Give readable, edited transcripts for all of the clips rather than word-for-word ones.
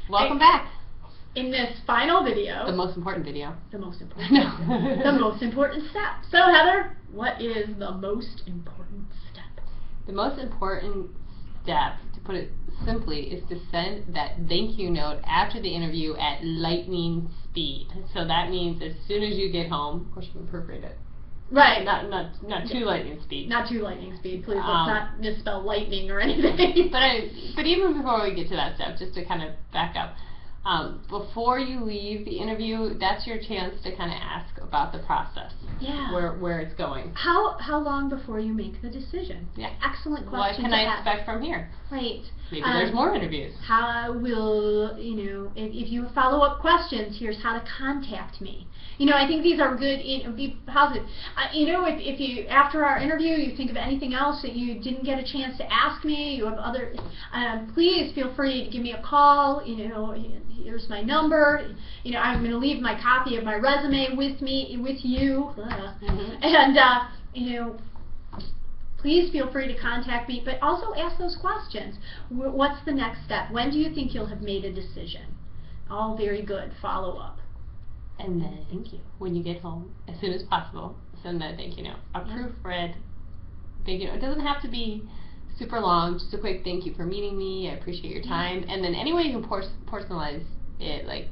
Welcome back. In this final video. The most important video. The most important. No. The most important step. So Heather, what is the most important step? The most important step, to put it simply, is to send that thank you note after the interview at lightning speed. So that means as soon as you get home, of course you can proofread it. Right. Not too lightning speed. Not too lightning speed. Please let's not misspell lightning or anything. But even before we get to that step, just to kind of back up, before you leave the interview, that's your chance to kind of ask about the process. Yeah. Where it's going. How long before you make the decision? Yeah. Excellent question. What can I expect from here? Right. Maybe there's more interviews. How will, if you have follow-up questions, here's how to contact me. I think these are good, be positive. If you, after our interview, you think of anything else that you didn't get a chance to ask me, you have other, please feel free to give me a call. Here's my number. I'm going to leave my copy of my resume with you. And, please feel free to contact me, but also ask those questions. What's the next step? When do you think you'll have made a decision? All very good. Follow up. And then thank you. When you get home, as soon as possible, send that thank you note. A proofread thank you note. It doesn't have to be super long, just a quick thank you for meeting me, I appreciate your time. And then any way you can personalize it, like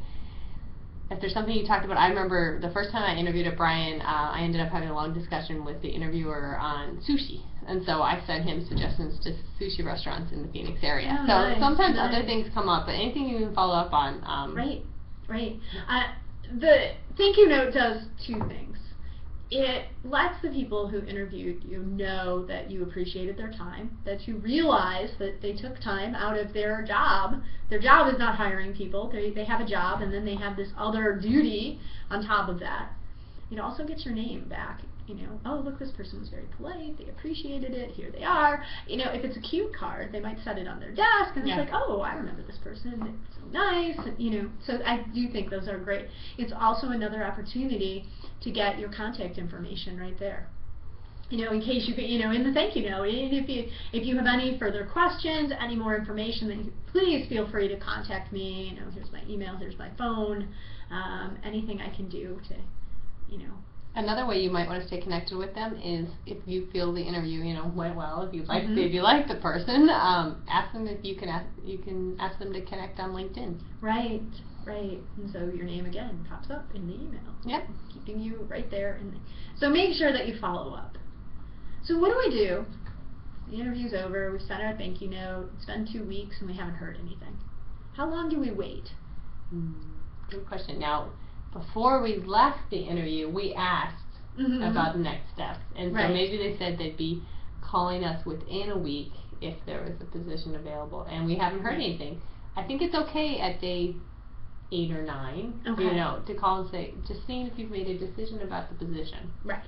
if there's something you talked about. I remember the first time I interviewed at Bryan, I ended up having a long discussion with the interviewer on sushi. And so I sent him suggestions to sushi restaurants in the Phoenix area. Oh, so nice, sometimes nice. other things come up, but anything you can follow up on. Right. The thank you note does two things. It lets the people who interviewed you know that you appreciated their time, that you realize that they took time out of their job. Their job is not hiring people. They have a job, and then they have this other duty on top of that. It also gets your name back. Oh, look, this person was very polite. They appreciated it. Here they are. If it's a cute card, they might set it on their desk, and it's like, oh, I remember this person. It's so nice. So I do think those are great. It's also another opportunity to get your contact information right there. In case you get, in the thank you note. And if you have any further questions, any more information, then please feel free to contact me. Here's my email. Here's my phone. Anything I can do to, Another way you might want to stay connected with them is if you feel the interview, went well. If you like the person, ask them if you can ask them to connect on LinkedIn. Right. And so your name again pops up in the email. Yep. Keeping you right there. So make sure that you follow up. So what do we do? The interview's over. We've sent out a thank you note. It's been 2 weeks and we haven't heard anything. How long do we wait? Good question. Now, before we left the interview, we asked about the next steps. And so maybe they said they'd be calling us within a week if there was a position available. And we haven't heard anything. I think it's okay at day 8 or 9, to call and say, just seeing if you've made a decision about the position. Right.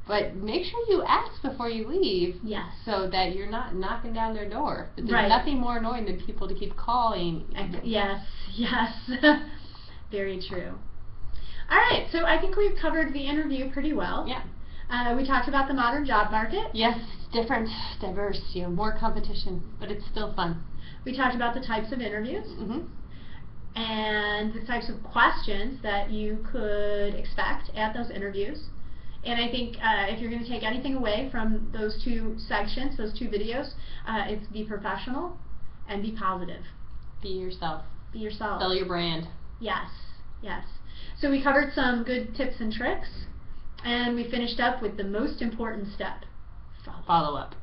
But make sure you ask before you leave. Yes. So that you're not knocking down their door. But there's nothing more annoying than people to keep calling. Yes. Very true. All right, so I think we've covered the interview pretty well. Yeah. We talked about the modern job market. Yes, it's different, diverse, more competition, but it's still fun. We talked about the types of interviews. And the types of questions that you could expect at those interviews. And I think if you're going to take anything away from those two sections, those two videos, it's be professional and be positive. Be yourself. Be yourself. Sell your brand. Yes. So we covered some good tips and tricks, and we finished up with the most important step. Follow up.